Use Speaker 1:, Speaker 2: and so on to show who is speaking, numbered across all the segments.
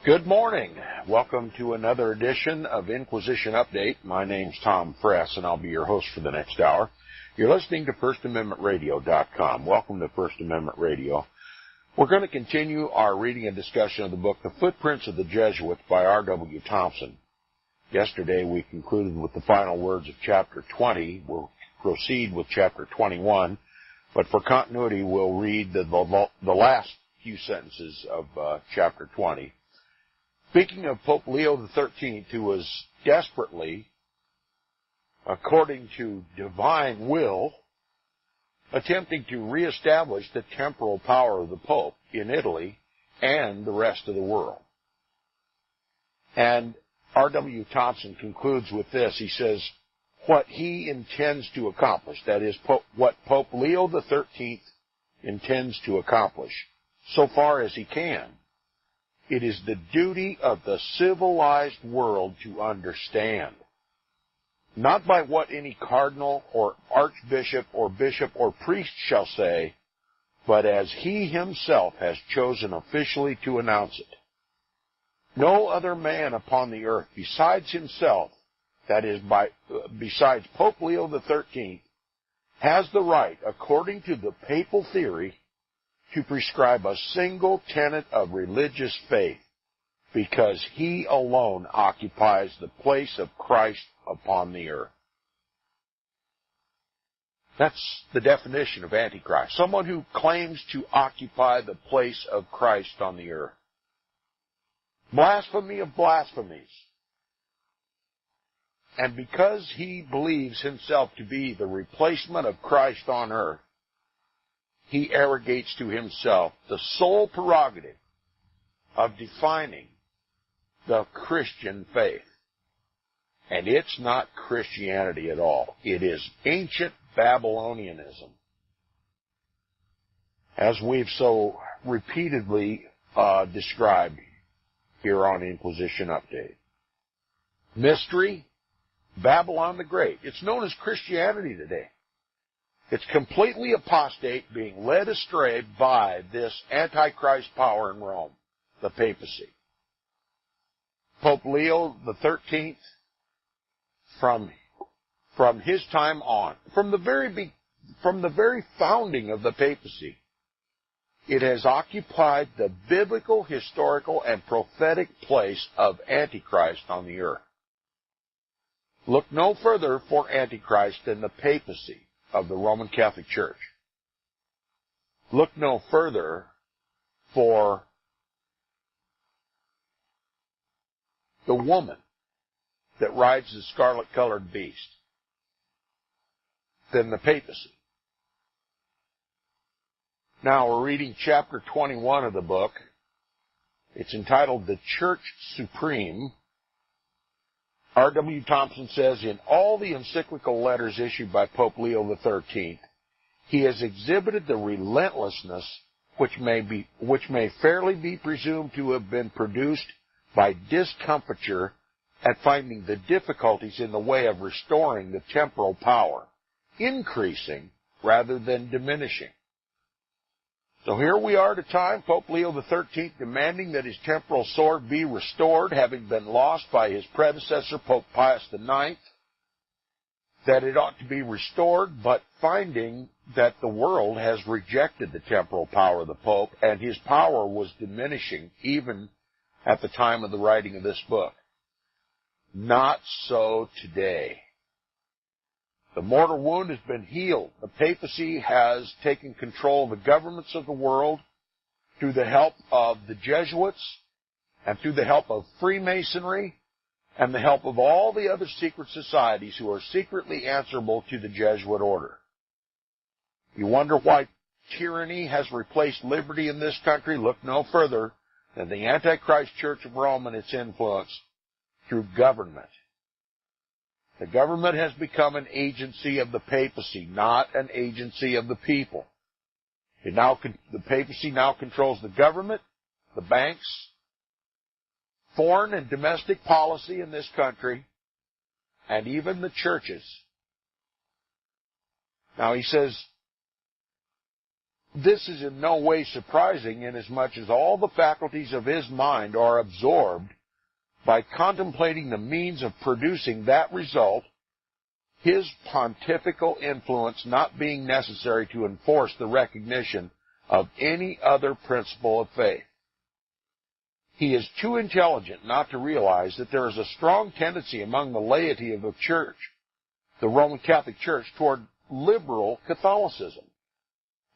Speaker 1: Good morning. Welcome to another edition of Inquisition Update. My name's Tom Fress, and I'll be your host for the next hour. You're listening to FirstAmendmentRadio.com. Welcome to First Amendment Radio. We're going to continue our reading and discussion of the book, The Footprints of the Jesuits by R.W. Thompson. Yesterday, we concluded with the final words of Chapter 20. We'll proceed with Chapter 21, but for continuity, we'll read the last few sentences of Chapter 20. Speaking of Pope Leo XIII, who was desperately, according to divine will, attempting to reestablish the temporal power of the Pope in Italy and the rest of the world. And R.W. Thompson concludes with this. He says, what he intends to accomplish, that is, what Pope Leo XIII intends to accomplish, so far as he can, it is the duty of the civilized world to understand, not by what any cardinal or archbishop or bishop or priest shall say, but as he himself has chosen officially to announce it. No other man upon the earth besides himself, that is, besides Pope Leo XIII, has the right, according to the papal theory, to prescribe a single tenet of religious faith, because he alone occupies the place of Christ upon the earth. That's the definition of Antichrist, someone who claims to occupy the place of Christ on the earth. Blasphemy of blasphemies. And because he believes himself to be the replacement of Christ on earth, he arrogates to himself the sole prerogative of defining the Christian faith. And it's not Christianity at all. It is ancient Babylonianism, as we've so repeatedly described here on Inquisition Update. Mystery, Babylon the Great. It's known as Christianity today. It's completely apostate, being led astray by this Antichrist power in Rome, the papacy. Pope Leo XIII, from his time on, from the very founding of the papacy, it has occupied the biblical, historical, and prophetic place of Antichrist on the earth. Look no further for Antichrist than the papacy of the Roman Catholic Church. Look no further for the woman that rides the scarlet-colored beast than the papacy. Now we're reading chapter 21 of the book. It's entitled The Church Supreme. R.W. Thompson says, in all the encyclical letters issued by Pope Leo XIII, he has exhibited the relentlessness which may fairly be presumed to have been produced by discomfiture at finding the difficulties in the way of restoring the temporal power, increasing rather than diminishing. So here we are at a time, Pope Leo XIII demanding that his temporal sword be restored, having been lost by his predecessor, Pope Pius IX, that it ought to be restored, but finding that the world has rejected the temporal power of the Pope, and his power was diminishing even at the time of the writing of this book. Not so today. The mortal wound has been healed. The papacy has taken control of the governments of the world through the help of the Jesuits and through the help of Freemasonry and the help of all the other secret societies who are secretly answerable to the Jesuit order. You wonder why tyranny has replaced liberty in this country? Look no further than the Antichrist Church of Rome and its influence through government. The government has become an agency of the papacy, not an agency of the people. The papacy now controls the government, the banks, foreign and domestic policy in this country, and even the churches. Now he says, This is in no way surprising, inasmuch as all the faculties of his mind are absorbed by contemplating the means of producing that result, his pontifical influence not being necessary to enforce the recognition of any other principle of faith. He is too intelligent not to realize that there is a strong tendency among the laity of the Church, the Roman Catholic Church, toward liberal Catholicism,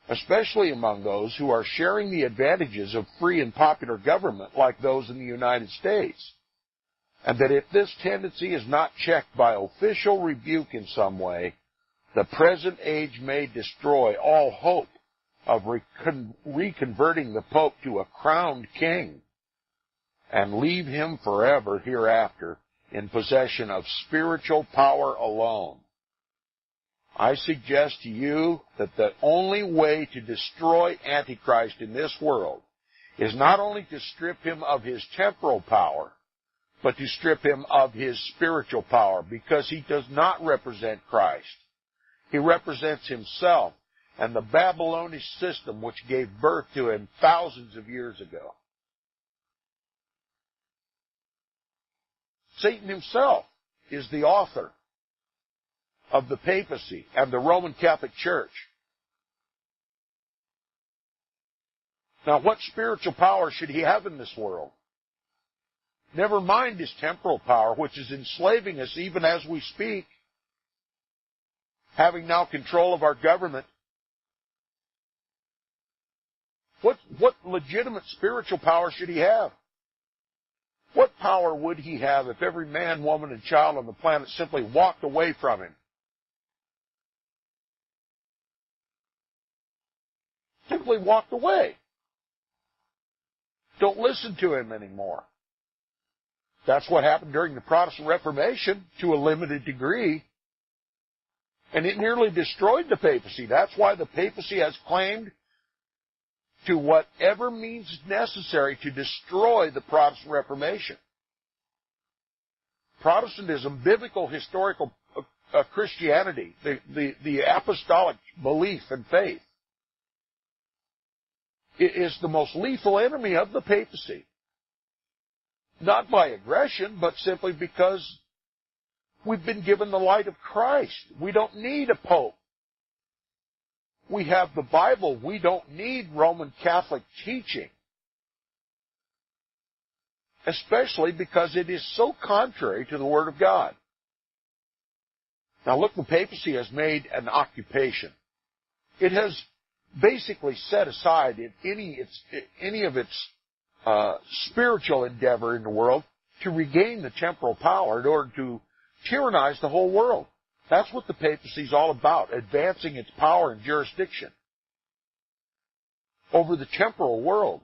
Speaker 1: especially among those who are sharing the advantages of free and popular government like those in the United States, and that if this tendency is not checked by official rebuke in some way, the present age may destroy all hope of reconverting the Pope to a crowned king and leave him forever hereafter in possession of spiritual power alone. I suggest to you that the only way to destroy Antichrist in this world is not only to strip him of his temporal power, but to strip him of his spiritual power, because he does not represent Christ. He represents himself and the Babylonish system which gave birth to him thousands of years ago. Satan himself is the author of the papacy and the Roman Catholic Church. Now, what spiritual power should he have in this world? Never mind his temporal power, which is enslaving us even as we speak, having now control of our government. What legitimate spiritual power should he have? What power would he have if every man, woman, and child on the planet simply walked away from him? Simply walked away. Don't listen to him anymore. That's what happened during the Protestant Reformation to a limited degree. And it nearly destroyed the papacy. That's why the papacy has claimed to whatever means necessary to destroy the Protestant Reformation. Protestantism, biblical, historical Christianity, the apostolic belief and faith, is the most lethal enemy of the papacy. Not by aggression, but simply because we've been given the light of Christ. We don't need a pope. We have the Bible. We don't need Roman Catholic teaching, especially because it is so contrary to the Word of God. Now look, the papacy has made an occupation. It has basically set aside any of its spiritual endeavor in the world to regain the temporal power in order to tyrannize the whole world. That's what the papacy is all about, advancing its power and jurisdiction over the temporal world.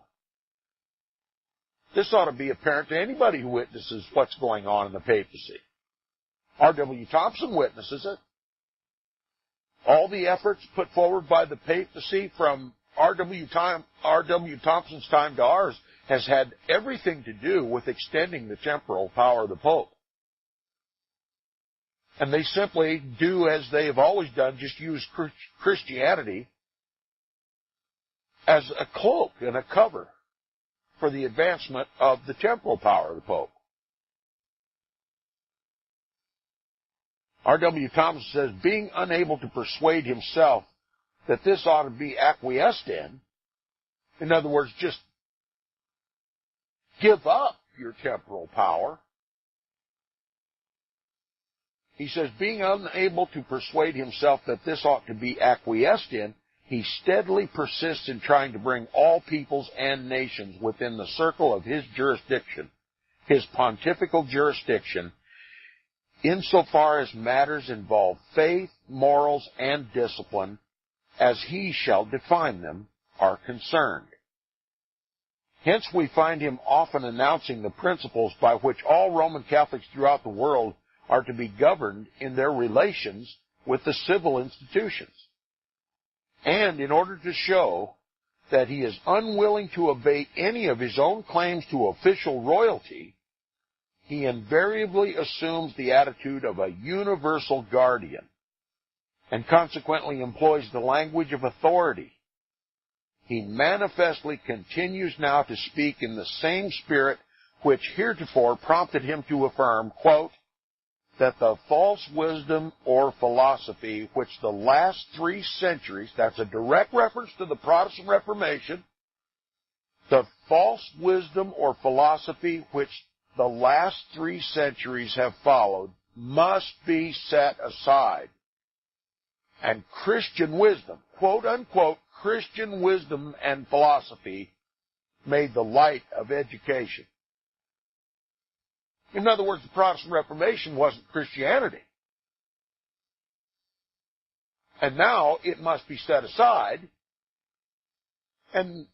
Speaker 1: This ought to be apparent to anybody who witnesses what's going on in the papacy. R.W. Thompson witnesses it. All the efforts put forward by the papacy from R.W. Thompson's time to ours has had everything to do with extending the temporal power of the Pope. And they simply do as they have always done, just use Christianity as a cloak and a cover for the advancement of the temporal power of the Pope. R.W. Thompson says, being unable to persuade himself that this ought to be acquiesced in other words, just give up your temporal power. He says, being unable to persuade himself that this ought to be acquiesced in, he steadily persists in trying to bring all peoples and nations within the circle of his jurisdiction, his pontifical jurisdiction, insofar as matters involve faith, morals, and discipline, as he shall define them, are concerned. Hence we find him often announcing the principles by which all Roman Catholics throughout the world are to be governed in their relations with the civil institutions. And in order to show that he is unwilling to abate any of his own claims to official royalty, he invariably assumes the attitude of a universal guardian, and consequently employs the language of authority, he manifestly continues now to speak in the same spirit which heretofore prompted him to affirm, quote, that the false wisdom or philosophy which the last 3 centuries, that's a direct reference to the Protestant Reformation, the false wisdom or philosophy which the last 3 centuries have followed must be set aside. And Christian wisdom, quote unquote, Christian wisdom and philosophy made the light of education. In other words, the Protestant Reformation wasn't Christianity. And now it must be set aside, and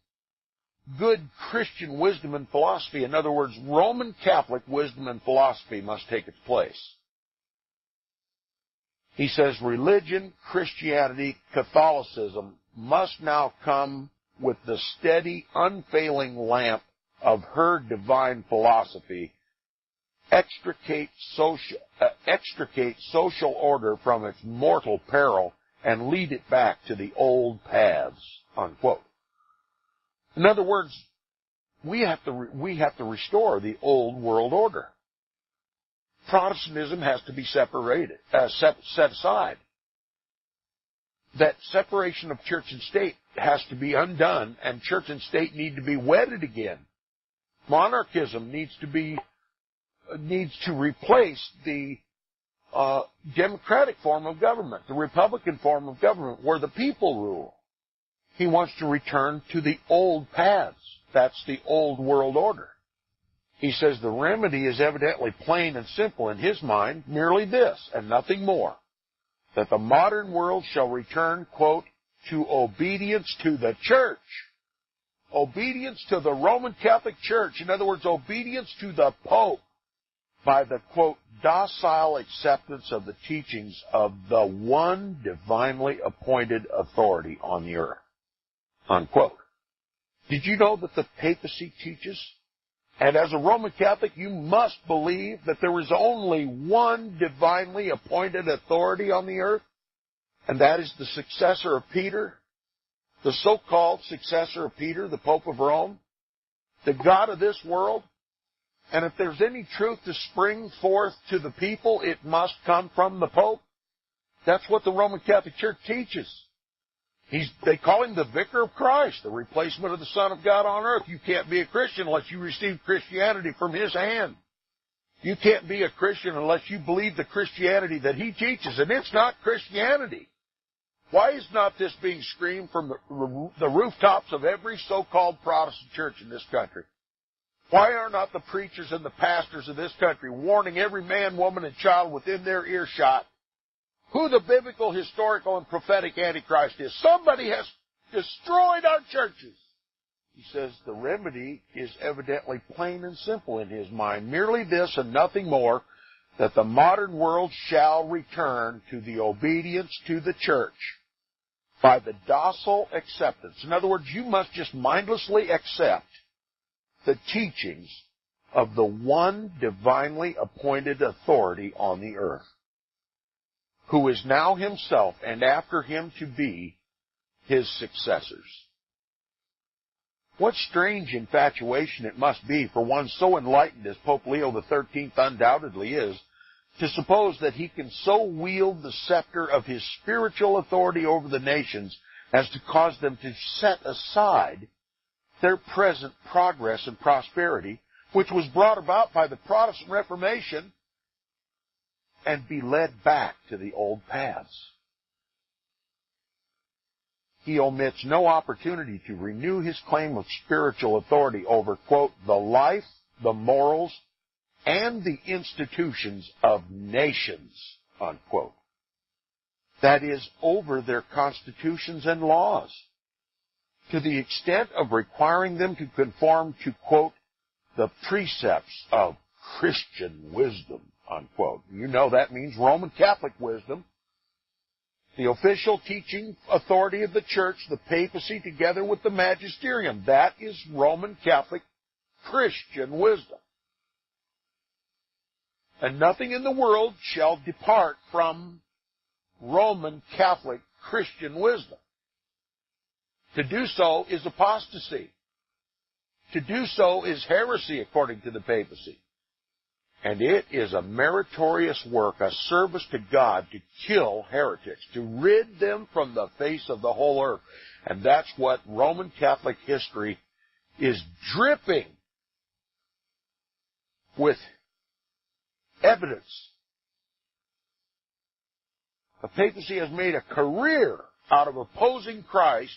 Speaker 1: good Christian wisdom and philosophy, in other words, Roman Catholic wisdom and philosophy, must take its place. He says religion, Christianity, Catholicism must now come with the steady, unfailing lamp of her divine philosophy, extricate social order from its mortal peril, and lead it back to the old paths, unquote. In other words, we have to restore the old world order. Protestantism has to be set aside. That separation of church and state has to be undone, and church and state need to be wedded again. Monarchism needs to replace the democratic form of government, the Republican form of government, where the people rule. He wants to return to the old paths. That's the old world order. He says the remedy is evidently plain and simple in his mind, merely this, and nothing more, that the modern world shall return, quote, to obedience to the church. Obedience to the Roman Catholic Church. In other words, obedience to the Pope by the, quote, docile acceptance of the teachings of the one divinely appointed authority on the earth, unquote. Did you know that the papacy teaches? And as a Roman Catholic, you must believe that there is only one divinely appointed authority on the earth, and that is the successor of Peter, the so-called successor of Peter, the Pope of Rome, the God of this world. And if there's any truth to spring forth to the people, it must come from the Pope. That's what the Roman Catholic Church teaches. They call him the Vicar of Christ, the replacement of the Son of God on earth. You can't be a Christian unless you receive Christianity from his hand. You can't be a Christian unless you believe the Christianity that he teaches, and it's not Christianity. Why is not this being screamed from the rooftops of every so-called Protestant church in this country? Why are not the preachers and the pastors of this country warning every man, woman, and child within their earshot who the biblical, historical, and prophetic Antichrist is? Somebody has destroyed our churches. He says the remedy is evidently plain and simple in his mind. Merely this and nothing more, that the modern world shall return to the obedience to the church by the docile acceptance. In other words, you must just mindlessly accept the teachings of the one divinely appointed authority on the earth, who is now himself and after him to be his successors. What strange infatuation it must be for one so enlightened as Pope Leo XIII undoubtedly is, to suppose that he can so wield the scepter of his spiritual authority over the nations as to cause them to set aside their present progress and prosperity, which was brought about by the Protestant Reformation, and be led back to the old paths. He omits no opportunity to renew his claim of spiritual authority over, quote, the life, the morals, and the institutions of nations, unquote. That is, over their constitutions and laws, to the extent of requiring them to conform to, quote, the precepts of Christian wisdom, unquote. You know that means Roman Catholic wisdom. The official teaching authority of the church, the papacy, together with the magisterium. That is Roman Catholic Christian wisdom. And nothing in the world shall depart from Roman Catholic Christian wisdom. To do so is apostasy. To do so is heresy, according to the papacy. And it is a meritorious work, a service to God, to kill heretics, to rid them from the face of the whole earth. And that's what Roman Catholic history is dripping with evidence. The papacy has made a career out of opposing Christ,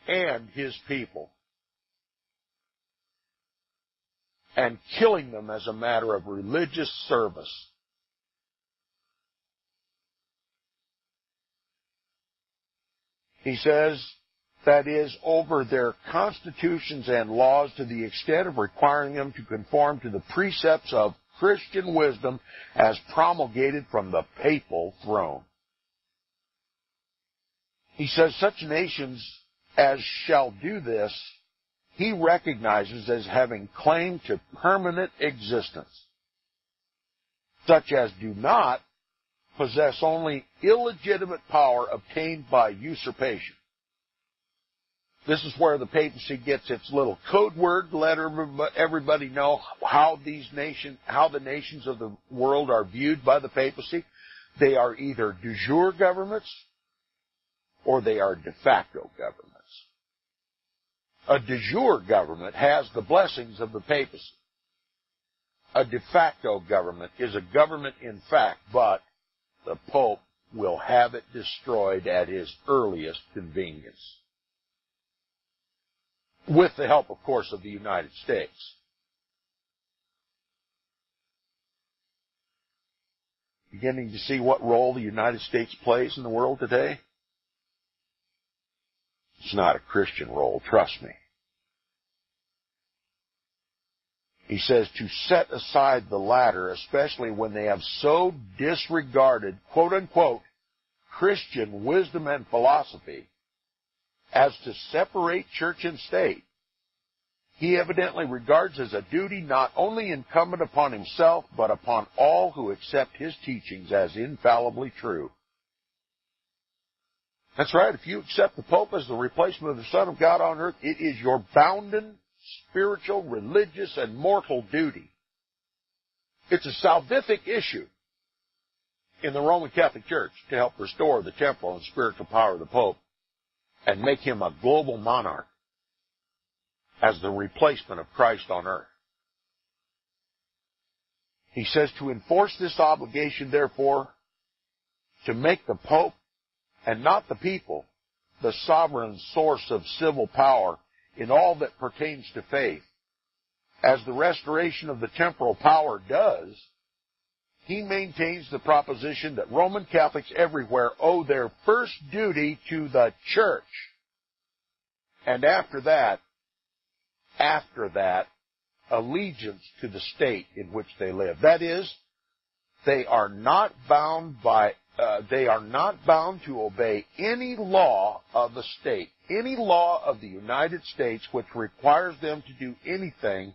Speaker 1: and his people, and killing them as a matter of religious service. He says, that is, over their constitutions and laws to the extent of requiring them to conform to the precepts of Christian wisdom as promulgated from the papal throne. He says such nations as shall do this, he recognizes as having claim to permanent existence. Such as do not possess only illegitimate power obtained by usurpation. This is where the papacy gets its little code word to let everybody know how the nations of the world are viewed by the papacy. They are either de jure governments or they are de facto governments. A de jure government has the blessings of the papacy. A de facto government is a government in fact, but the Pope will have it destroyed at his earliest convenience. With the help, of course, of the United States. Beginning to see what role the United States plays in the world today? It's not a Christian role, trust me. He says to set aside the latter, especially when they have so disregarded, quote-unquote, Christian wisdom and philosophy, as to separate church and state. He evidently regards as a duty not only incumbent upon himself, but upon all who accept his teachings as infallibly true. That's right, if you accept the Pope as the replacement of the Son of God on earth, it is your bounden spiritual, religious, and mortal duty. It's a salvific issue in the Roman Catholic Church to help restore the temporal and spiritual power of the Pope and make him a global monarch as the replacement of Christ on earth. He says to enforce this obligation, therefore, to make the Pope and not the people the sovereign source of civil power in all that pertains to faith, as the restoration of the temporal power does, he maintains the proposition that Roman Catholics everywhere owe their first duty to the Church. And after that, allegiance to the state in which they live. That is, they are not bound to obey any law of the state, any law of the United States which requires them to do anything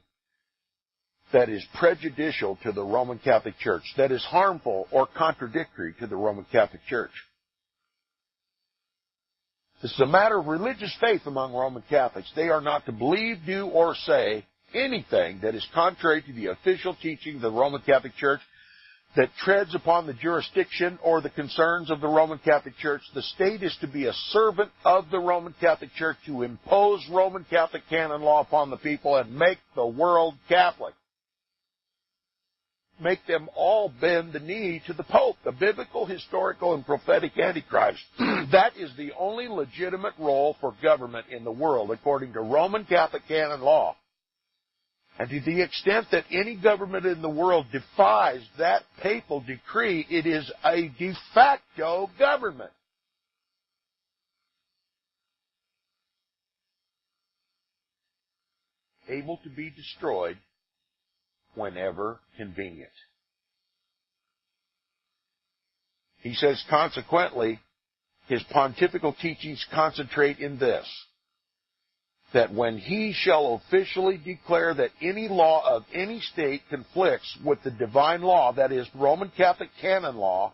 Speaker 1: that is prejudicial to the Roman Catholic Church, that is harmful or contradictory to the Roman Catholic Church. This is a matter of religious faith among Roman Catholics. They are not to believe, do, or say anything that is contrary to the official teaching of the Roman Catholic Church, that treads upon the jurisdiction or the concerns of the Roman Catholic Church. The state is to be a servant of the Roman Catholic Church to impose Roman Catholic canon law upon the people and make the world Catholic. Make them all bend the knee to the Pope, the biblical, historical, and prophetic Antichrist. That is the only legitimate role for government in the world, according to Roman Catholic canon law. And to the extent that any government in the world defies that papal decree, it is a de facto government. Able to be destroyed whenever convenient. He says, consequently, his pontifical teachings concentrate in this, that when he shall officially declare that any law of any state conflicts with the divine law, that is, Roman Catholic canon law,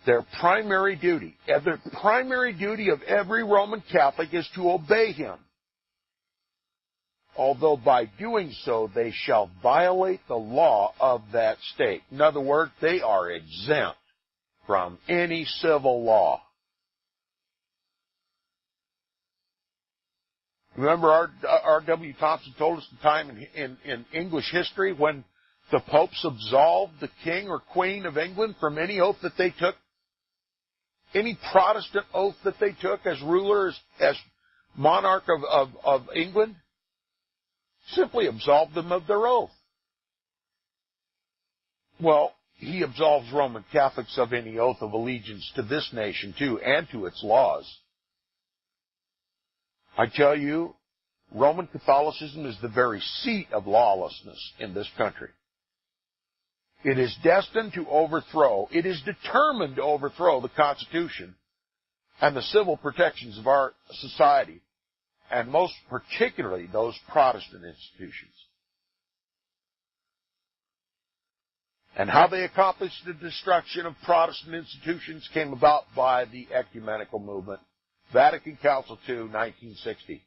Speaker 1: Their primary duty, the primary duty of every Roman Catholic is to obey him. Although by doing so, they shall violate the law of that state. In other words, they are exempt from any civil law. Remember R.W. Thompson told us the time in English history when the popes absolved the king or queen of England from any oath that they took, any Protestant oath that they took as rulers, as monarch of England, simply absolved them of their oath. Well, he absolves Roman Catholics of any oath of allegiance to this nation, too, and to its laws. I tell you, Roman Catholicism is the very seat of lawlessness in this country. It is destined to overthrow, it is determined to overthrow the Constitution and the civil protections of our society, and most particularly those Protestant institutions. And how they accomplished the destruction of Protestant institutions came about by the ecumenical movement. Vatican Council II, 1960.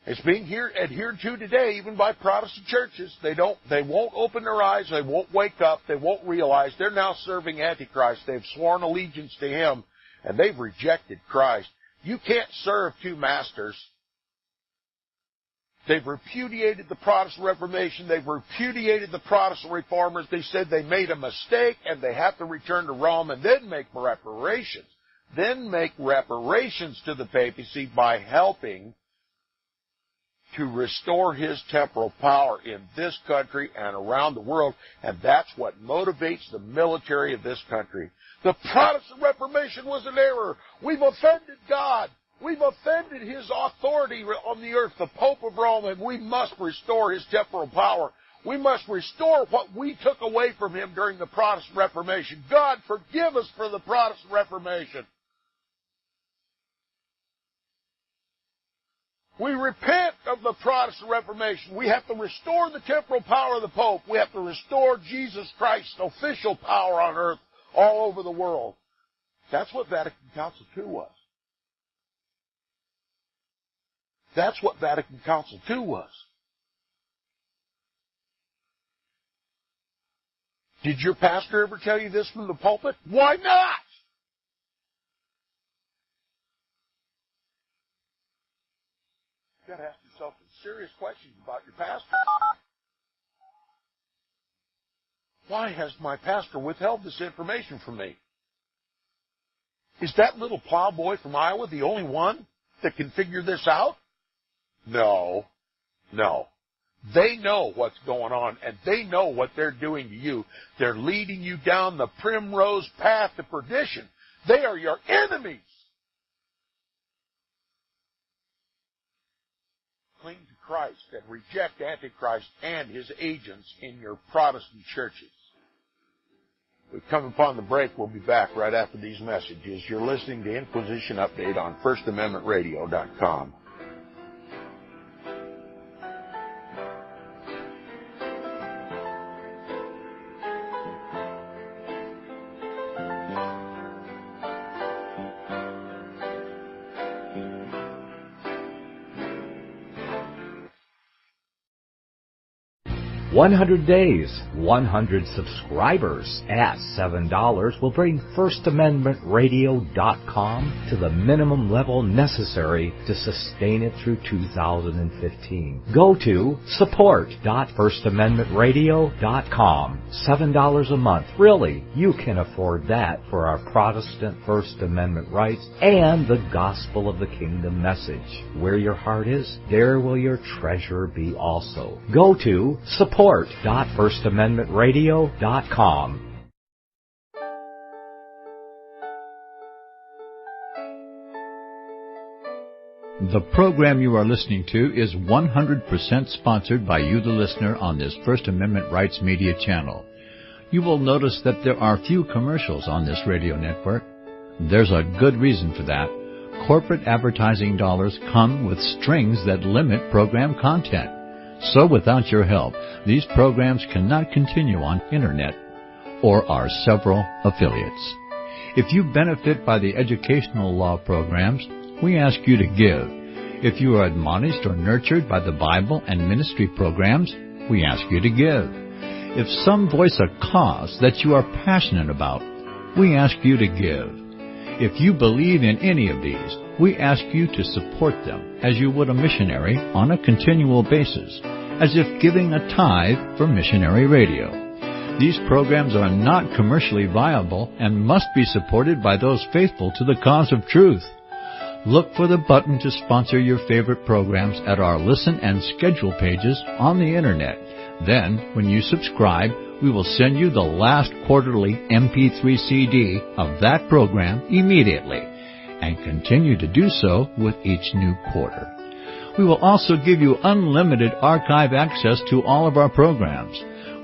Speaker 1: It's being adhered to today even by Protestant churches. They won't open their eyes, they won't wake up, they won't realize they're now serving Antichrist. They've sworn allegiance to him, and they've rejected Christ. You can't serve two masters. They've repudiated the Protestant Reformation. They've repudiated the Protestant Reformers. They said they made a mistake and they have to return to Rome and then make reparations. Then make reparations to the papacy by helping to restore his temporal power in this country and around the world. And that's what motivates the military of this country. The Protestant Reformation was an error. We've offended God. We've offended his authority on the earth, the Pope of Rome, and we must restore his temporal power. We must restore what we took away from him during the Protestant Reformation. God, forgive us for the Protestant Reformation. We repent of the Protestant Reformation. We have to restore the temporal power of the Pope. We have to restore Jesus Christ's official power on earth all over the world. That's what Vatican Council II was. That's what Vatican Council II was. Did your pastor ever tell you this from the pulpit? Why not? You've got to ask yourself some serious questions about your pastor. Why has my pastor withheld this information from me? Is that little plowboy from Iowa the only one that can figure this out? No. They know what's going on, and they know what they're doing to you. They're leading you down the primrose path to perdition. They are your enemies. Cling to Christ and reject Antichrist and his agents in your Protestant churches. We've come upon the break. We'll be back right after these messages. You're listening to Inquisition Update on FirstAmendmentRadio.com.
Speaker 2: $100 days, 100 subscribers at $7 will bring FirstAmendmentRadio.com to the minimum level necessary to sustain it through 2015. Go to support.FirstAmendmentRadio.com. $7 a month. Really, you can afford that for our Protestant First Amendment rights and the gospel of the kingdom message. Where your heart is, there will your treasure be also. Go to support.FirstAmendmentRadio.com.
Speaker 3: The program you are listening to is 100% sponsored by you, the listener, on this First Amendment Rights Media channel. You will notice that there are few commercials on this radio network. There's a good reason for that. Corporate advertising dollars come with strings that limit program content. So without your help, these programs cannot continue on Internet. or our several affiliates. If you benefit by the educational law programs, we ask you to give. If you are admonished or nurtured by the Bible and ministry programs, we ask you to give. If some voice a cause that you are passionate about, we ask you to give. If you believe in any of these, we ask you to support them as you would a missionary on a continual basis, as if giving a tithe for missionary radio. These programs are not commercially viable and must be supported by those faithful to the cause of truth. Look for the button to sponsor your favorite programs at our listen and schedule pages on the Internet. Then, when you subscribe, we will send you the last quarterly MP3 CD of that program immediately, and continue to do so with each new quarter. We will also give you unlimited archive access to all of our programs.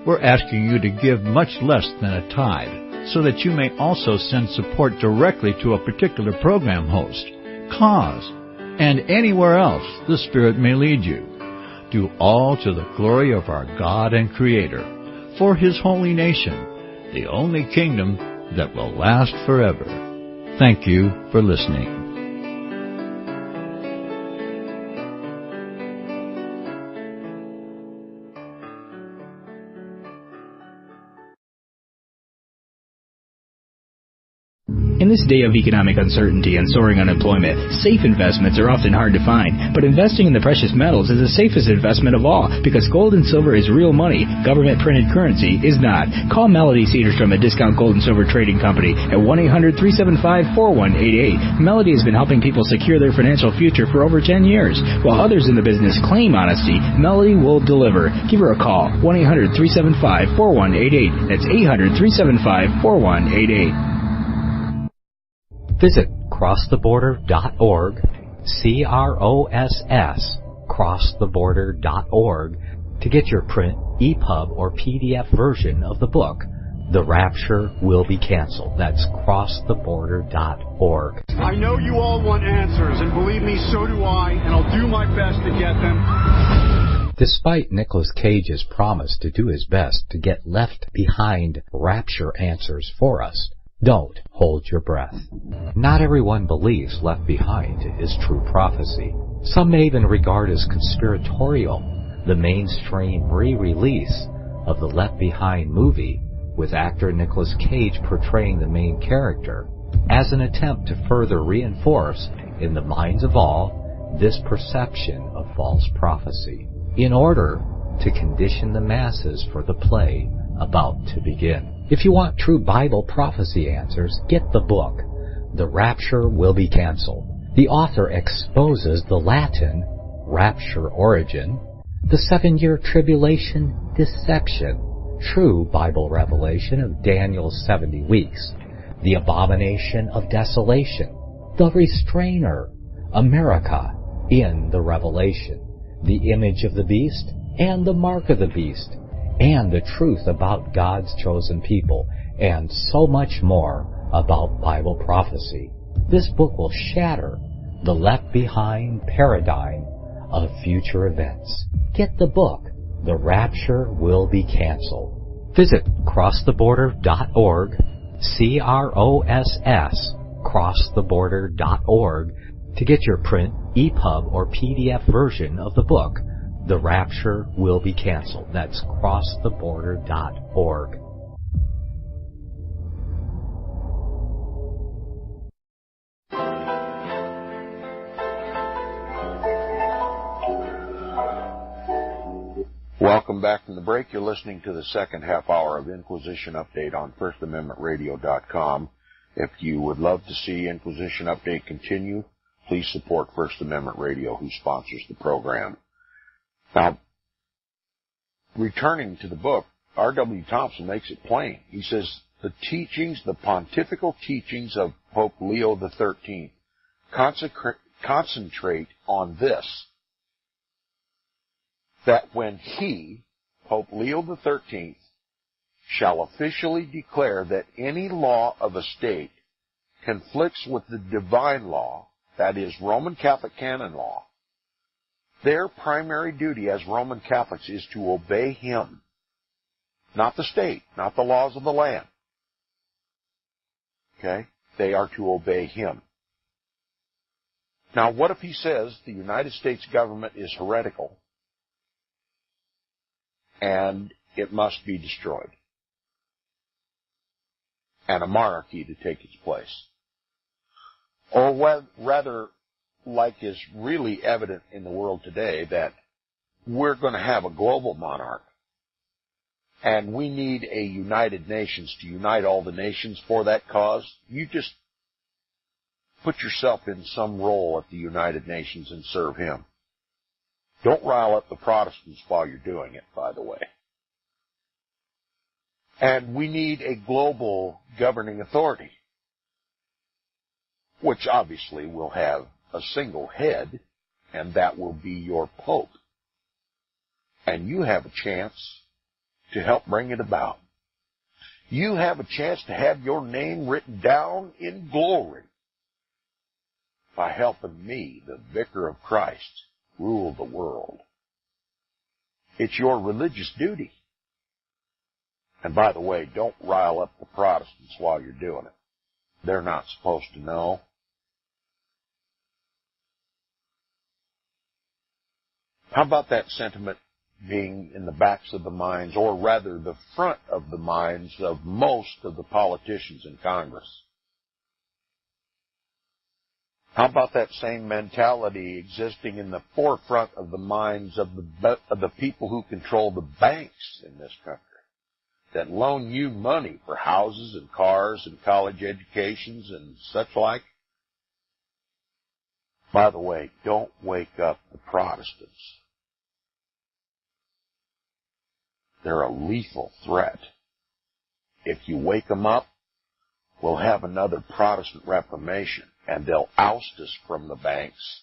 Speaker 3: We're asking you to give much less than a tithe, so that you may also send support directly to a particular program host, cause, and anywhere else the Spirit may lead you. Do all to the glory of our God and Creator, for His holy nation, the only kingdom that will last forever. Thank you for listening.
Speaker 4: In this day of economic uncertainty and soaring unemployment, safe investments are often hard to find. But investing in the precious metals is the safest investment of all, because gold and silver is real money. Government-printed currency is not. Call Melody Cedarstrom at Discount Gold and Silver Trading Company at 1-800-375-4188. Melody has been helping people secure their financial future for over 10 years. While others in the business claim honesty, Melody will deliver. Give her a call, 1-800-375-4188. That's 800-375-4188.
Speaker 2: Visit crosstheborder.org, CROSS, crosstheborder.org, to get your print, EPUB, or PDF version of the book, The Rapture Will Be Canceled. That's crosstheborder.org.
Speaker 5: I know you all want answers, and believe me, so do I, and I'll do my best to get them.
Speaker 2: Despite Nicolas Cage's promise to do his best to get left behind rapture answers for us, don't hold your breath. Not everyone believes Left Behind is true prophecy. Some may even regard as conspiratorial the mainstream re-release of the Left Behind movie with actor Nicolas Cage portraying the main character as an attempt to further reinforce in the minds of all this perception of false prophecy in order to condition the masses for the play about to begin. If you want true Bible prophecy answers, get the book, The Rapture Will Be Canceled. The author exposes the Latin rapture origin, the 7-year tribulation deception, true Bible revelation of Daniel's 70 weeks, the abomination of desolation, the restrainer, America in the Revelation, the image of the beast and the mark of the beast, and the truth about God's chosen people, and so much more about Bible prophecy. This book will shatter the Left Behind paradigm of future events. Get the book, The Rapture Will Be Canceled. Visit crosstheborder.org, CROSS, crosstheborder.org, to get your print, EPUB, or PDF version of the book, The Rapture Will Be Canceled. That's crosstheborder.org.
Speaker 1: Welcome back from the break. You're listening to the second half hour of Inquisition Update on FirstAmendmentRadio.com. If you would love to see Inquisition Update continue, please support First Amendment Radio, who sponsors the program. Now, returning to the book, R.W. Thompson makes it plain. He says, the pontifical teachings of Pope Leo XIII concentrate on this, that when he, Pope Leo XIII, shall officially declare that any law of a state conflicts with the divine law, that is, Roman Catholic canon law, their primary duty as Roman Catholics is to obey him. not the state, not the laws of the land. Okay? They are to obey him. Now, what if he says the United States government is heretical and it must be destroyed, and a monarchy to take its place? Or rather, like is really evident in the world today, that we're going to have a global monarch, and we need a United Nations to unite all the nations for that cause. You just put yourself in some role at the United Nations and serve him. Don't rile up the Protestants while you're doing it, by the way. And we need a global governing authority, which obviously will have a single head, and that will be your Pope. And you have a chance to help bring it about. You have a chance to have your name written down in glory by helping me, the Vicar of Christ, rule the world. It's your religious duty. And by the way, don't rile up the Protestants while you're doing it. They're not supposed to know. How about that sentiment being in the backs of the minds, or rather the front of the minds of most of the politicians in Congress? How about that same mentality existing in the forefront of the minds of the people who control the banks in this country, that loan you money for houses and cars and college educations and such like? By the way, don't wake up the Protestants. They're a lethal threat. If you wake them up, we'll have another Protestant Reformation, and they'll oust us from the banks.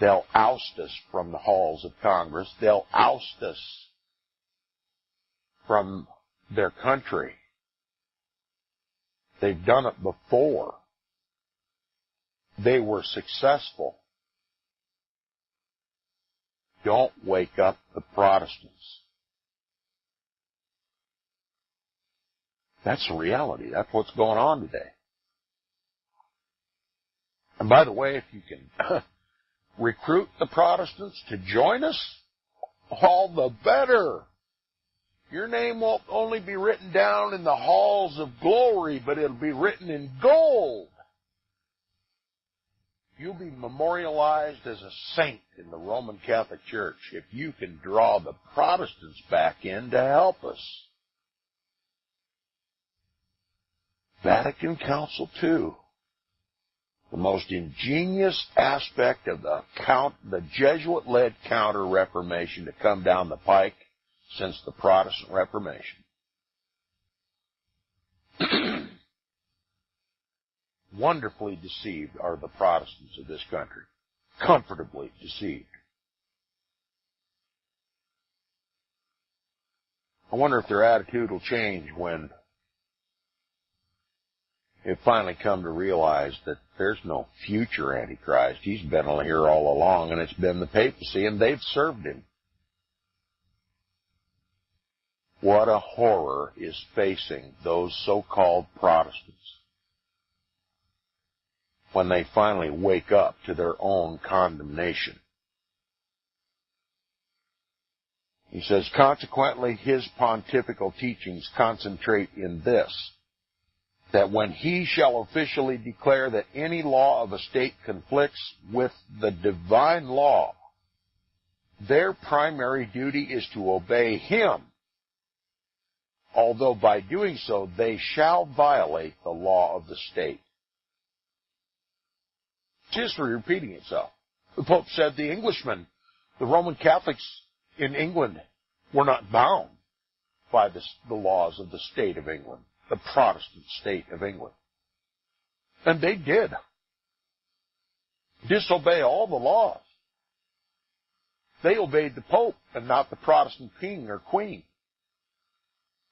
Speaker 1: They'll oust us from the halls of Congress. They'll oust us from their country. They've done it before. They were successful. Don't wake up the Protestants. That's the reality. That's what's going on today. And by the way, if you can recruit the Protestants to join us, all the better. Your name won't only be written down in the halls of glory, but it'll be written in gold. You'll be memorialized as a saint in the Roman Catholic Church if you can draw the Protestants back in to help us. Vatican Council II, the most ingenious aspect of the Jesuit-led counter-reformation to come down the pike since the Protestant Reformation. Wonderfully deceived are the Protestants of this country. Comfortably deceived. I wonder if their attitude will change when it finally come to realize that there's no future Antichrist. He's been here all along, and it's been the papacy, and they've served him. What a horror is facing those so-called Protestants when they finally wake up to their own condemnation. He says, consequently, his pontifical teachings concentrate in this, that when he shall officially declare that any law of a state conflicts with the divine law, their primary duty is to obey him, although by doing so they shall violate the law of the state. History repeating itself. The Pope said the Englishmen, the Roman Catholics in England, were not bound by the laws of the state of England, the Protestant state of England. And they did disobey all the laws. They obeyed the Pope and not the Protestant king or queen.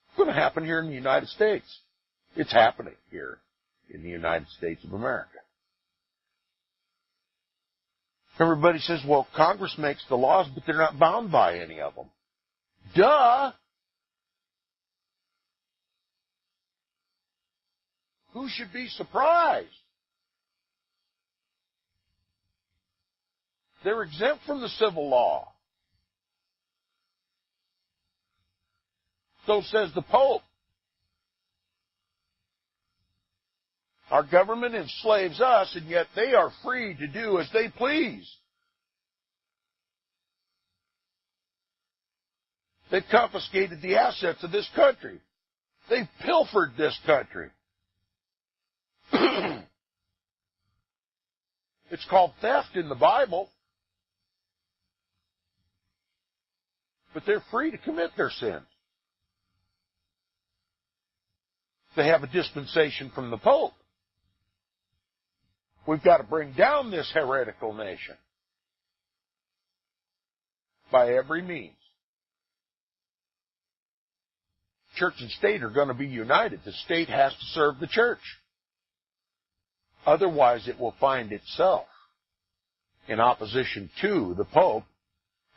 Speaker 1: It's going to happen here in the United States. It's happening here in the United States of America. Everybody says, well, Congress makes the laws, but they're not bound by any of them. Duh! Who should be surprised? They're exempt from the civil law. So says the Pope. Our government enslaves us, and yet they are free to do as they please. They've confiscated the assets of this country. They've pilfered this country. It's called theft in the Bible. But they're free to commit their sins. They have a dispensation from the Pope. We've got to bring down this heretical nation by every means. Church and state are going to be united. The state has to serve the church. Otherwise, it will find itself in opposition to the Pope,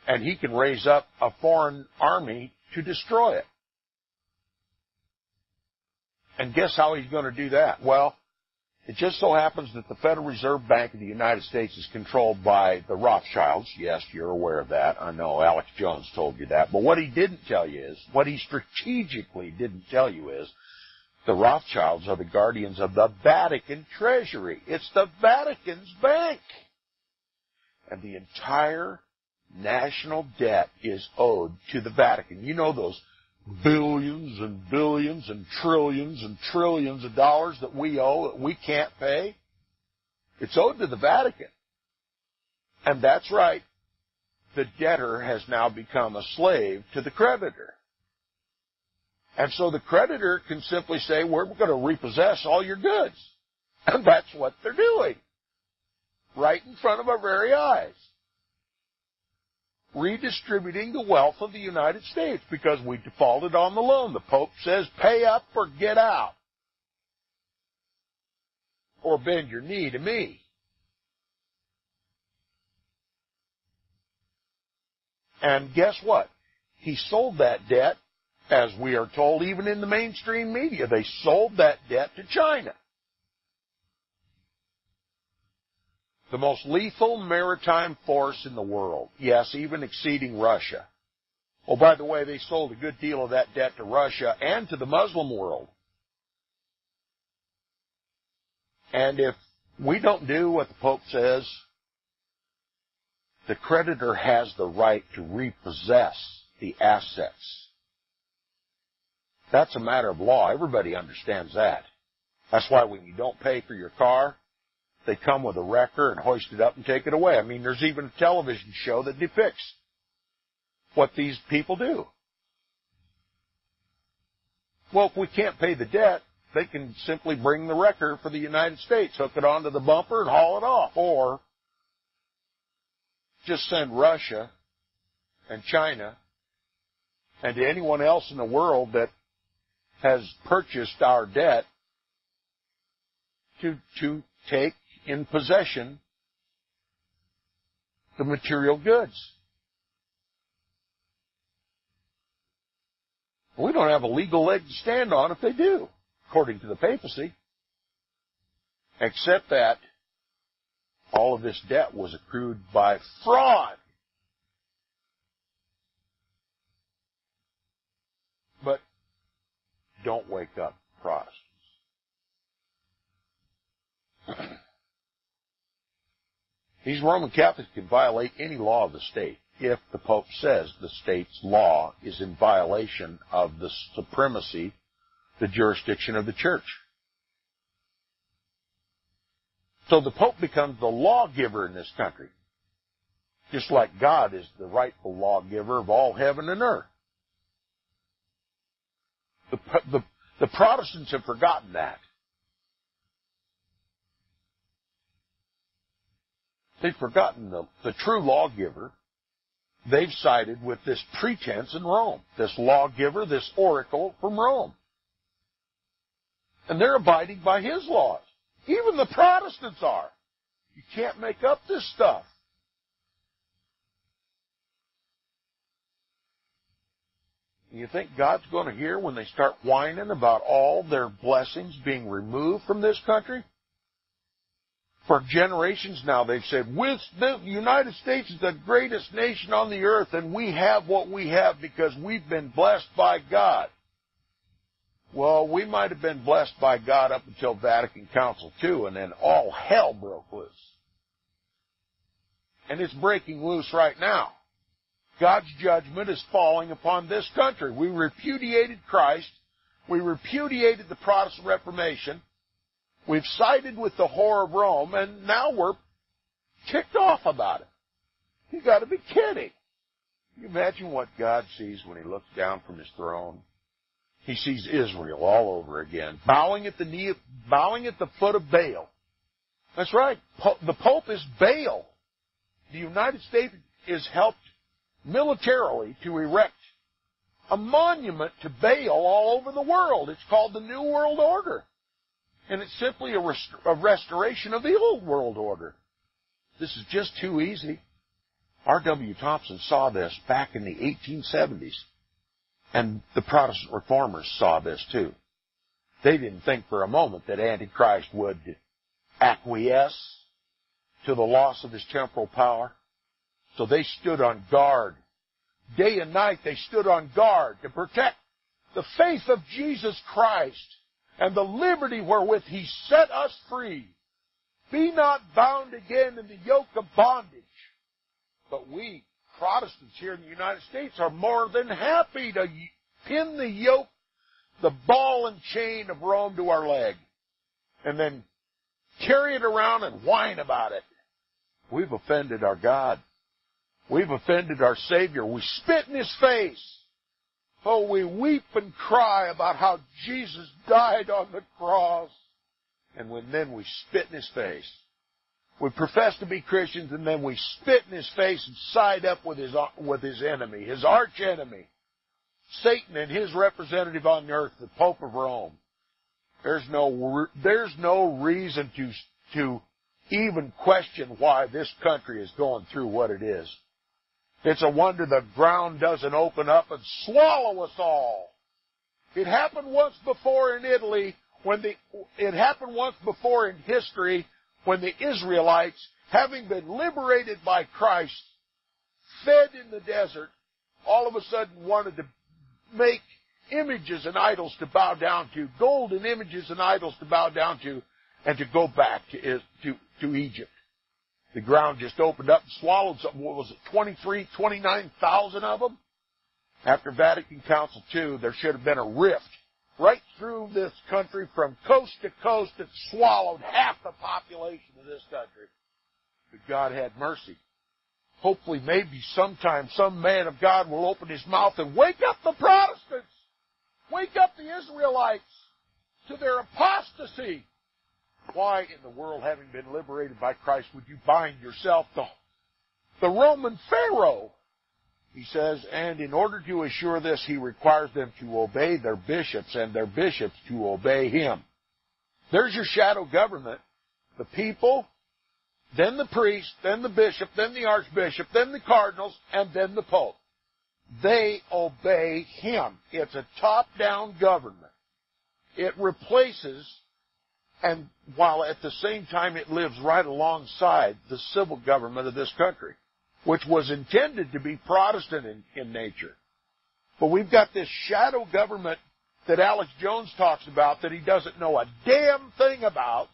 Speaker 1: and he can raise up a foreign army to destroy it. And guess how he's going to do that? Well, it just so happens that the Federal Reserve Bank of the United States is controlled by the Rothschilds. Yes, you're aware of that. I know Alex Jones told you that. But what he didn't tell you is, what he strategically didn't tell you is, the Rothschilds are the guardians of the Vatican Treasury. It's the Vatican's bank. And the entire national debt is owed to the Vatican. You know those billions and billions and trillions of dollars that we owe that we can't pay? It's owed to the Vatican. And that's right. The debtor has now become a slave to the creditor. And so the creditor can simply say, we're going to repossess all your goods. And that's what they're doing. Right in front of our very eyes. Redistributing the wealth of the United States because we defaulted on the loan. The Pope says, pay up or get out. Or bend your knee to me. And guess what? He sold that debt, as we are told, even in the mainstream media. They sold that debt to China. The most lethal maritime force in the world. Yes, even exceeding Russia. Oh, by the way, they sold a good deal of that debt to Russia and to the Muslim world. And if we don't do what the Pope says, the creditor has the right to repossess the assets. That's a matter of law. Everybody understands that. That's why when you don't pay for your car, they come with a wrecker and hoist it up and take it away. I mean, there's even a television show that depicts what these people do. Well, if we can't pay the debt, they can simply bring the wrecker for the United States, hook it onto the bumper and haul it off. Or just send Russia and China and to anyone else in the world that has purchased our debt to take in possession the material goods. We don't have a legal leg to stand on if they do, according to the papacy. Except that all of this debt was accrued by fraud. But don't wake up, Protestants. These Roman Catholics can violate any law of the state if the Pope says the state's law is in violation of the supremacy, the jurisdiction of the church. So the Pope becomes the lawgiver in this country, just like God is the rightful lawgiver of all heaven and earth. The Protestants have forgotten that. They've forgotten the true lawgiver. They've sided with this pretense in Rome, this lawgiver, this oracle from Rome. And they're abiding by his laws. Even the Protestants are. You can't make up this stuff. You think God's going to hear when they start whining about all their blessings being removed from this country? For generations now, they've said, the United States is the greatest nation on the earth, and we have what we have because we've been blessed by God. Well, we might have been blessed by God up until Vatican Council II, and then all hell broke loose. And it's breaking loose right now. God's judgment is falling upon this country. We repudiated Christ. We repudiated the Protestant Reformation. We've sided with the whore of Rome, and now we're ticked off about it. You got to be kidding. Can you imagine what God sees when he looks down from his throne? He sees Israel all over again, bowing at the foot of Baal. That's right. The Pope is Baal. The United States is helped militarily to erect a monument to Baal all over the world. It's called the New World Order. And it's simply a restoration of the old world order. This is just too easy. R.W. Thompson saw this back in the 1870s. And the Protestant reformers saw this too. They didn't think for a moment that Antichrist would acquiesce to the loss of his temporal power. So they stood on guard. Day and night they stood on guard to protect the faith of Jesus Christ and the liberty wherewith he set us free. Be not bound again in the yoke of bondage. But we, Protestants here in the United States, are more than happy to pin the yoke, the ball and chain of Rome to our leg, and then carry it around and whine about it. We've offended our God. We've offended our Savior. We spit in his face. Oh, we weep and cry about how Jesus died on the cross. And then we spit in his face. We profess to be Christians, and then we spit in his face and side up with his enemy, his arch enemy, Satan and his representative on earth, the Pope of Rome. There's no reason to even question why this country is going through what it is. It's a wonder the ground doesn't open up and swallow us all. It happened once before in Italy it happened once before in history when the Israelites, having been liberated by Christ, fed in the desert, all of a sudden wanted to make images and idols to bow down to, golden images and idols to bow down to, and to go back to Egypt. The ground just opened up and swallowed something. What was it, 29,000 of them? After Vatican Council II, there should have been a rift right through this country from coast to coast that swallowed half the population of this country. But God had mercy. Hopefully, maybe sometime some man of God will open his mouth and wake up the Protestants. Wake up the Israelites to their apostasy. Why in the world, having been liberated by Christ, would you bind yourself to the Roman Pharaoh? He says, and in order to assure this, he requires them to obey their bishops and their bishops to obey him. There's your shadow government. The people, then the priest, then the bishop, then the archbishop, then the cardinals, and then the pope. They obey him. It's a top-down government. It replaces, and while at the same time it lives right alongside the civil government of this country, which was intended to be Protestant in nature. But we've got this shadow government that Alex Jones talks about that he doesn't know a damn thing about,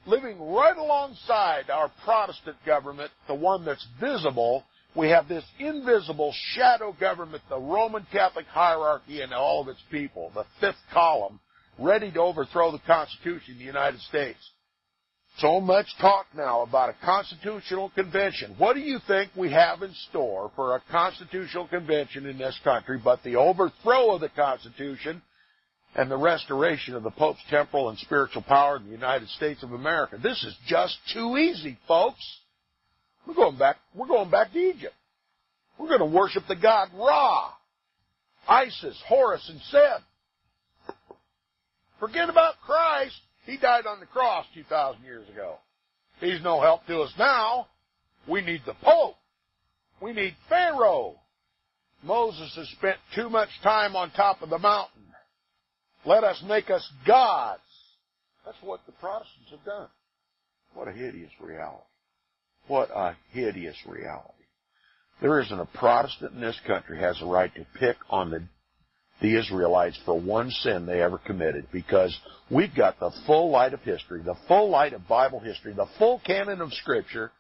Speaker 1: living right alongside our Protestant government, the one that's visible. We have this invisible shadow government, the Roman Catholic hierarchy and all of its people, the fifth column, ready to overthrow the Constitution of the United States. So much talk now about a constitutional convention. What do you think we have in store for a constitutional convention in this country but the overthrow of the Constitution and the restoration of the Pope's temporal and spiritual power in the United States of America? This is just too easy, folks. We're going back to Egypt. We're going to worship the god Ra, Isis, Horus, and Seth. Forget about Christ. He died on the cross 2,000 years ago. He's no help to us now. We need the Pope. We need Pharaoh. Moses has spent too much time on top of the mountain. Let us make us gods. That's what the Protestants have done. What a hideous reality. What a hideous reality. There isn't a Protestant in this country has a right to pick on the Israelites for one sin they ever committed, because we've got the full light of history, the full light of Bible history, the full canon of Scripture.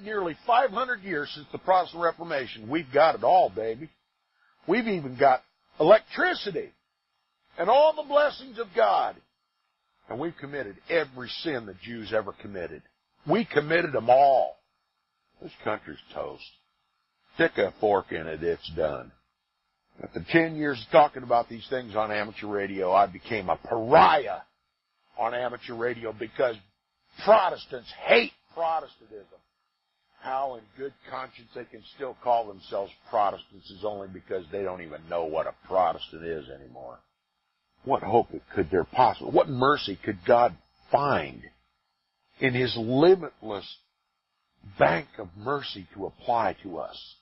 Speaker 1: Nearly 500 years since the Protestant Reformation, we've got it all, baby. We've even got electricity and all the blessings of God. And we've committed every sin the Jews ever committed. We committed them all. This country's toast. Stick a fork in it, it's done. After 10 years of talking about these things on amateur radio, I became a pariah on amateur radio because Protestants hate Protestantism. How in good conscience they can still call themselves Protestants is only because they don't even know what a Protestant is anymore. What hope could there possibly, what mercy could God find in His limitless bank of mercy to apply to us?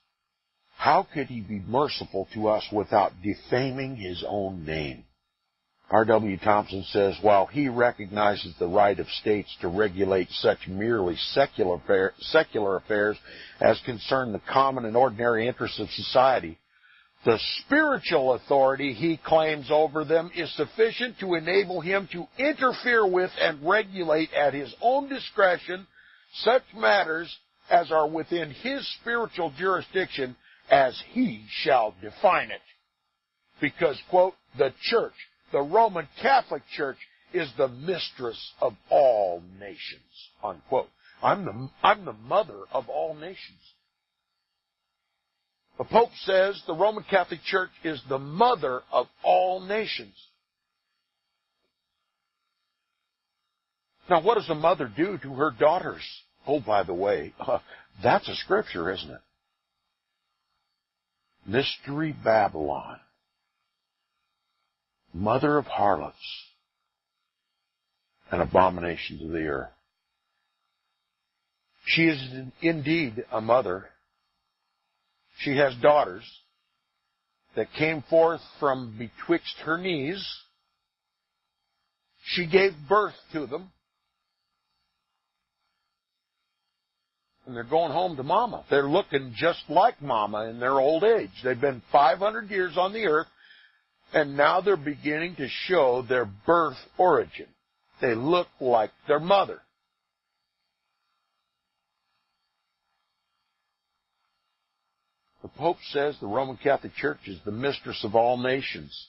Speaker 1: How could He be merciful to us without defaming His own name? R.W. Thompson says, while he recognizes the right of states to regulate such merely secular affairs as concern the common and ordinary interests of society, the spiritual authority he claims over them is sufficient to enable him to interfere with and regulate at his own discretion such matters as are within his spiritual jurisdiction as he shall define it. Because, quote, the church, the Roman Catholic Church, is the mistress of all nations, unquote. I'm the mother of all nations. The Pope says the Roman Catholic Church is the mother of all nations. Now, what does a mother do to her daughters? Oh, by the way, that's a scripture, isn't it? Mystery Babylon, mother of harlots and abominations of the earth. She is indeed a mother. She has daughters that came forth from betwixt her knees. She gave birth to them. And they're going home to Mama. They're looking just like Mama in their old age. They've been 500 years on the earth, and now they're beginning to show their birth origin. They look like their mother. The Pope says the Roman Catholic Church is the mistress of all nations,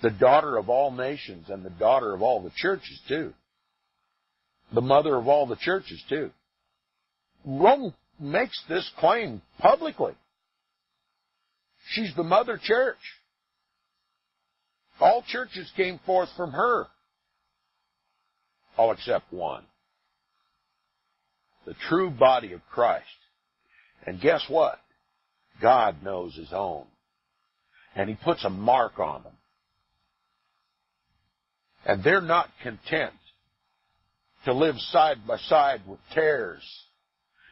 Speaker 1: the daughter of all nations, and the daughter of all the churches, too. The mother of all the churches, too. Rome makes this claim publicly. She's the mother church. All churches came forth from her. All except one. The true body of Christ. And guess what? God knows His own. And He puts a mark on them. And they're not content to live side by side with tares.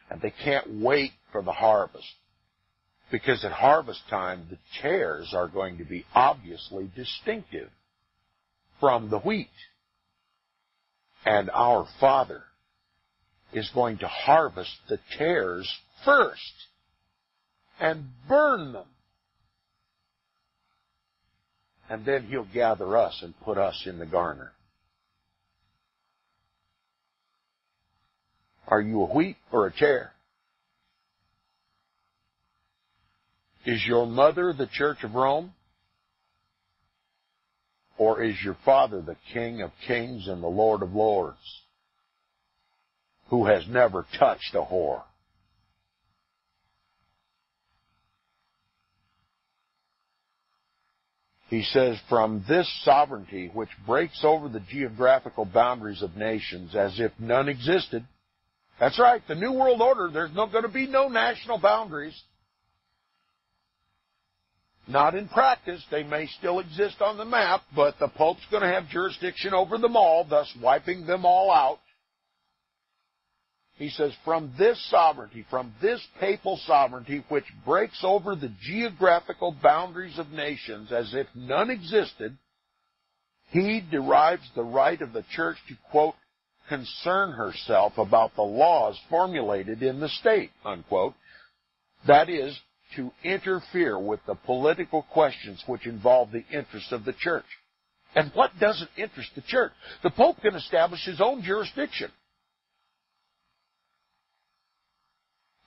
Speaker 1: And they can't wait for the harvest. Because at harvest time, the tares are going to be obviously distinctive from the wheat. And our Father is going to harvest the tares first and burn them. And then He'll gather us and put us in the garner. Are you a wheat or a tare? Is your mother the Church of Rome? Or is your Father the King of Kings and the Lord of Lords, who has never touched a whore? He says, from this sovereignty which breaks over the geographical boundaries of nations as if none existed. That's right, the New World Order, there's going to be no national boundaries. Not in practice. They may still exist on the map, but the Pope's going to have jurisdiction over them all, thus wiping them all out. He says, from this sovereignty, from this papal sovereignty, which breaks over the geographical boundaries of nations as if none existed, he derives the right of the church to, quote, concern herself about the laws formulated in the state, unquote. That is, to interfere with the political questions which involve the interests of the church. And what doesn't interest the church? The Pope can establish his own jurisdiction.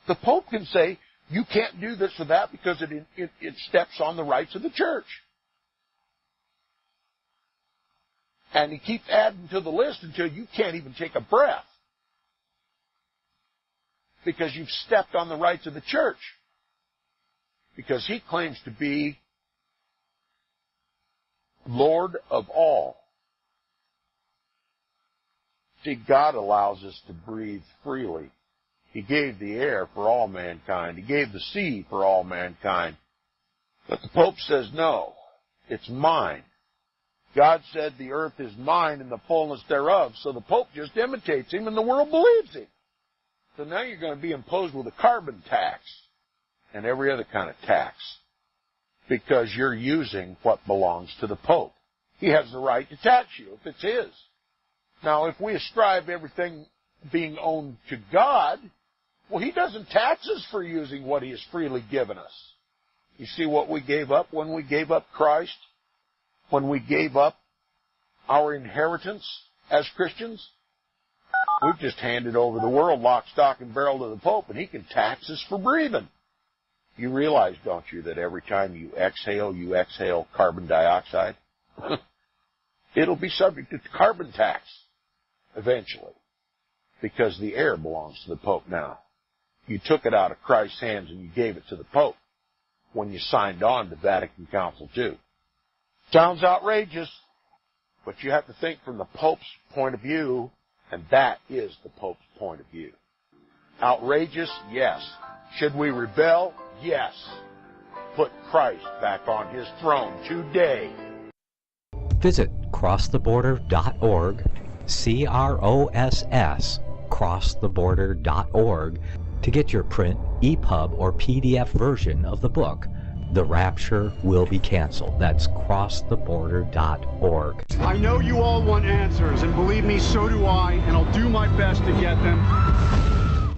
Speaker 1: The Pope can say, you can't do this or that because it steps on the rights of the church. And he keeps adding to the list until you can't even take a breath because you've stepped on the rights of the church. Because he claims to be Lord of all. See, God allows us to breathe freely. He gave the air for all mankind. He gave the sea for all mankind. But the Pope says, no, it's mine. God said the earth is mine and the fullness thereof. So the Pope just imitates him and the world believes him. So now you're going to be imposed with a carbon tax and every other kind of tax because you're using what belongs to the Pope. He has the right to tax you if it's his. Now, if we ascribe everything being owned to God, well, he doesn't tax us for using what he has freely given us. You see what we gave up when we gave up Christ? When we gave up our inheritance as Christians? We've just handed over the world lock, stock, and barrel to the Pope, and he can tax us for breathing. You realize, don't you, that every time you exhale carbon dioxide? It'll be subject to carbon tax eventually because the air belongs to the Pope now. You took it out of Christ's hands and you gave it to the Pope when you signed on to Vatican Council II. Sounds outrageous, but you have to think from the Pope's point of view, and that is the Pope's point of view. Outrageous? Yes. Should we rebel? Yes. Put Christ back on his throne today.
Speaker 2: Visit crosstheborder.org, CROSS, crosstheborder.org, to get your print, EPUB, or PDF version of the book, The Rapture Will Be Canceled. That's crosstheborder.org.
Speaker 5: I know you all want answers, and believe me, so do I, and I'll do my best to get them.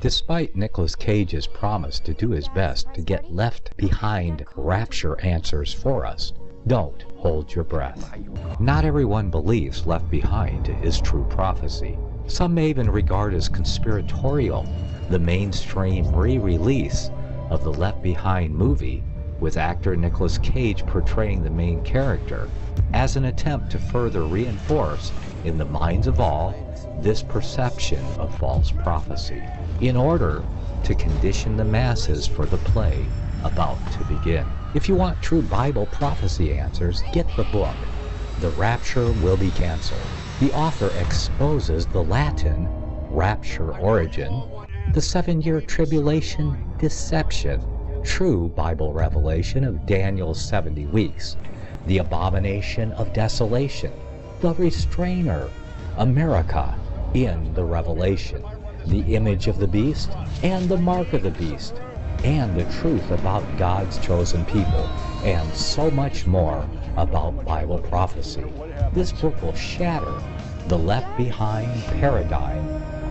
Speaker 2: Despite Nicolas Cage's promise to do his best to get left behind rapture answers for us, don't hold your breath. Not everyone believes Left Behind is true prophecy. Some may even regard as conspiratorial the mainstream re-release of the Left Behind movie with actor Nicolas Cage portraying the main character as an attempt to further reinforce in the minds of all this perception of false prophecy in order to condition the masses for the play about to begin. If you want true Bible prophecy answers, get the book, The Rapture Will Be Canceled. The author exposes the Latin rapture origin, the 7-year tribulation deception, true Bible revelation of Daniel's 70 weeks, the abomination of desolation, the restrainer, America in the Revelation, the image of the beast and the mark of the beast, and the truth about God's chosen people, and so much more about Bible prophecy. This book will shatter the Left Behind paradigm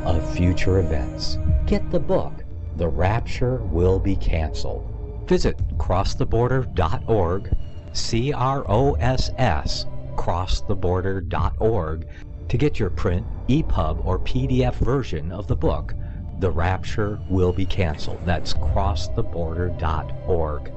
Speaker 2: of future events. Get the book, The Rapture Will Be Canceled. Visit crosstheborder.org, CROSS, crosstheborder.org, to get your print, EPUB, or PDF version of the book, The Rapture Will Be Canceled. That's crosstheborder.org.